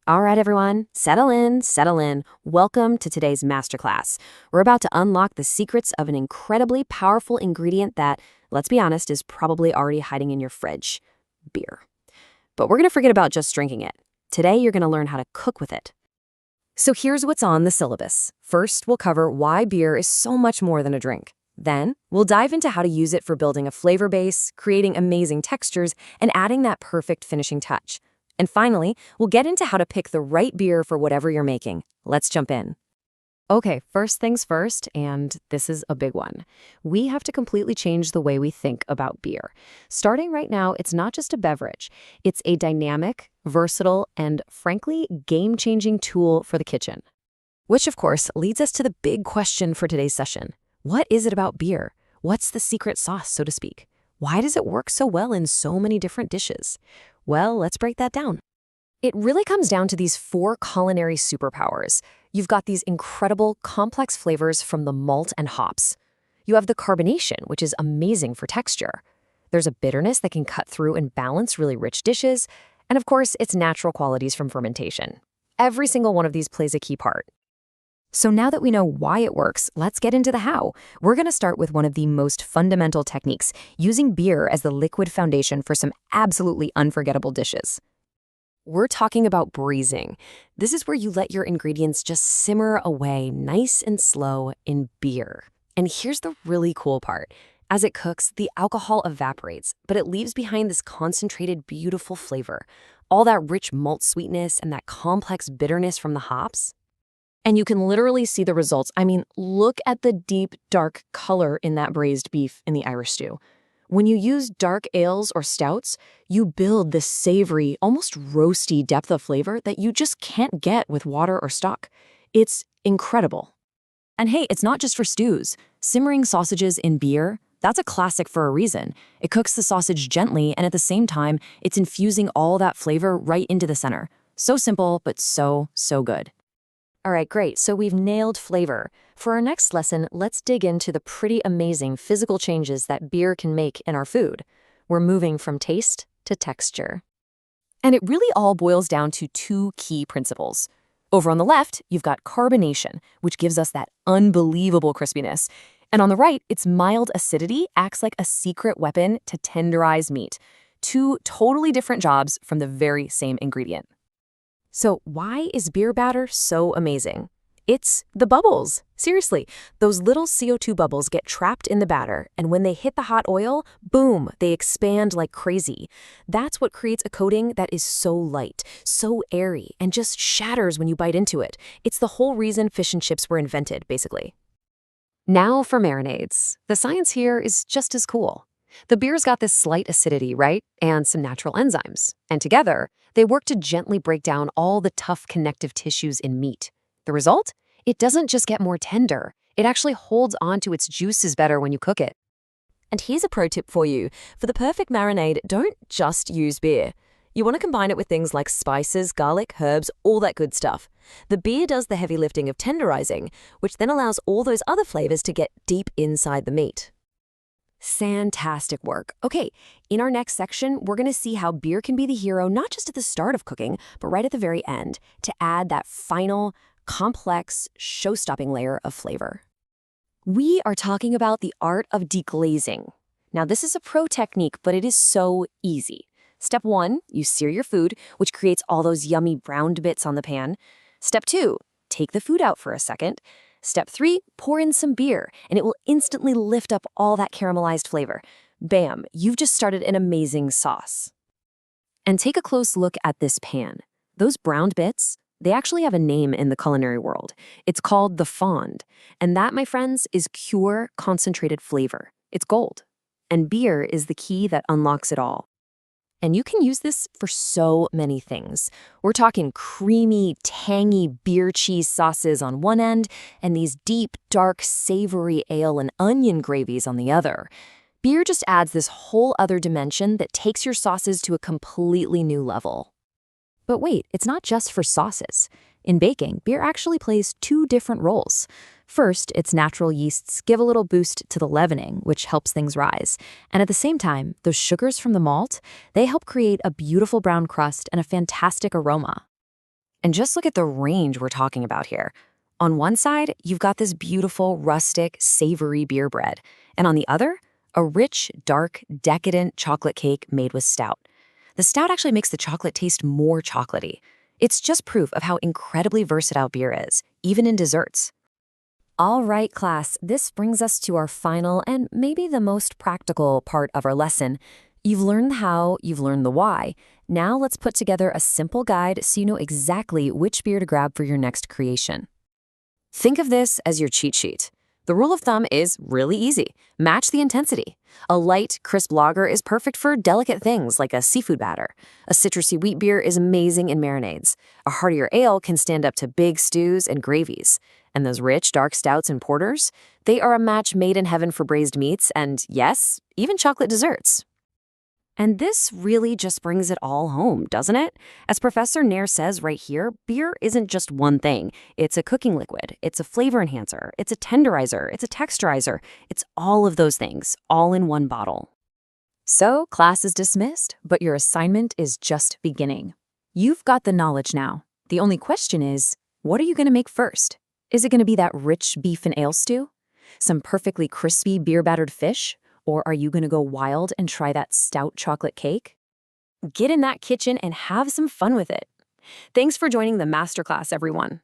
All right, everyone, settle in, settle in. Welcome to today's masterclass. We're about to unlock the secrets of an incredibly powerful ingredient that, let's be honest, is probably already hiding in your fridge: beer. But we're going to forget about just drinking it. Today, you're going to learn how to cook with it. So here's what's on the syllabus. First, we'll cover why beer is so much more than a drink. Then, we'll dive into how to use it for building a flavor base, creating amazing textures, and adding that perfect finishing touch. And finally, we'll get into how to pick the right beer for whatever you're making. Let's jump in. Okay, first things first, and this is a big one. We have to completely change the way we think about beer. Starting right now, it's not just a beverage. It's a dynamic, versatile, and frankly, game-changing tool for the kitchen. Which, of course, leads us to the big question for today's session. What is it about beer? What's the secret sauce, so to speak? Why does it work so well in so many different dishes? Well, let's break that down. It really comes down to these four culinary superpowers. You've got these incredible, complex flavors from the malt and hops. You have the carbonation, which is amazing for texture. There's a bitterness that can cut through and balance really rich dishes. And of course, its natural qualities from fermentation. Every single one of these plays a key part. So now that we know why it works, let's get into the how. We're going to start with one of the most fundamental techniques, using beer as the liquid foundation for some absolutely unforgettable dishes. We're talking about braising. This is where you let your ingredients just simmer away nice and slow in beer. And here's the really cool part. As it cooks, the alcohol evaporates, but it leaves behind this concentrated, beautiful flavor. All that rich malt sweetness and that complex bitterness from the hops. And you can literally see the results. I mean, look at the deep, dark color in that braised beef in the Irish stew. When you use dark ales or stouts, you build this savory, almost roasty depth of flavor that you just can't get with water or stock. It's incredible. And hey, it's not just for stews. Simmering sausages in beer, that's a classic for a reason. It cooks the sausage gently, and at the same time, it's infusing all that flavor right into the center. So simple, but so good. All right, great. So we've nailed flavor. For our next lesson, let's dig into the pretty amazing physical changes that beer can make in our food. We're moving from taste to texture. And it really all boils down to two key principles. Over on the left, you've got carbonation, which gives us that unbelievable crispiness. And on the right, its mild acidity acts like a secret weapon to tenderize meat. Two totally different jobs from the very same ingredient. So why is beer batter so amazing? It's the bubbles. Seriously, those little CO2 bubbles get trapped in the batter, and when they hit the hot oil, boom, they expand like crazy. That's what creates a coating that is so light, so airy, and just shatters when you bite into it. It's the whole reason fish and chips were invented, basically. Now for marinades. The science here is just as cool. The beer's got this slight acidity, right? And some natural enzymes. And together, they work to gently break down all the tough connective tissues in meat. The result? It doesn't just get more tender. It actually holds on to its juices better when you cook it. And here's a pro tip for you. For the perfect marinade, don't just use beer. You want to combine it with things like spices, garlic, herbs, all that good stuff. The beer does the heavy lifting of tenderizing, which then allows all those other flavors to get deep inside the meat. Fantastic work. Okay, in our next section, we're going to see how beer can be the hero not just at the start of cooking, but right at the very end to add that final, complex, show-stopping layer of flavor. We are talking about the art of deglazing. Now, this is a pro technique, but it is so easy. Step 1, you sear your food, which creates all those yummy browned bits on the pan. Step 2, take the food out for a second. Step 3, pour in some beer, and it will instantly lift up all that caramelized flavor. Bam, you've just started an amazing sauce. And take a close look at this pan. Those browned bits, they actually have a name in the culinary world. It's called the fond. And that, my friends, is pure concentrated flavor. It's gold. And beer is the key that unlocks it all. And you can use this for so many things. We're talking creamy, tangy beer cheese sauces on one end, and these deep, dark, savory ale and onion gravies on the other. Beer just adds this whole other dimension that takes your sauces to a completely new level. But wait, it's not just for sauces. In baking, beer actually plays two different roles. First, its natural yeasts give a little boost to the leavening, which helps things rise. And at the same time, those sugars from the malt, they help create a beautiful brown crust and a fantastic aroma. And just look at the range we're talking about here. On one side, you've got this beautiful, rustic, savory beer bread. And on the other, a rich, dark, decadent chocolate cake made with stout. The stout actually makes the chocolate taste more chocolatey. It's just proof of how incredibly versatile beer is, even in desserts. All right, class, this brings us to our final and maybe the most practical part of our lesson. You've learned the how, you've learned the why. Now let's put together a simple guide so you know exactly which beer to grab for your next creation. Think of this as your cheat sheet. The rule of thumb is really easy. Match the intensity. A light, crisp lager is perfect for delicate things like a seafood batter. A citrusy wheat beer is amazing in marinades. A heartier ale can stand up to big stews and gravies. And those rich, dark stouts and porters, they are a match made in heaven for braised meats and, yes, even chocolate desserts. And this really just brings it all home, doesn't it? As Professor Nair says right here, beer isn't just one thing. It's a cooking liquid, it's a flavor enhancer, it's a tenderizer, it's a texturizer. It's all of those things, all in one bottle. So, class is dismissed, but your assignment is just beginning. You've got the knowledge now. The only question is, what are you going to make first? Is it going to be that rich beef and ale stew? Some perfectly crispy beer-battered fish? Or are you going to go wild and try that stout chocolate cake? Get in that kitchen and have some fun with it. Thanks for joining the masterclass, everyone.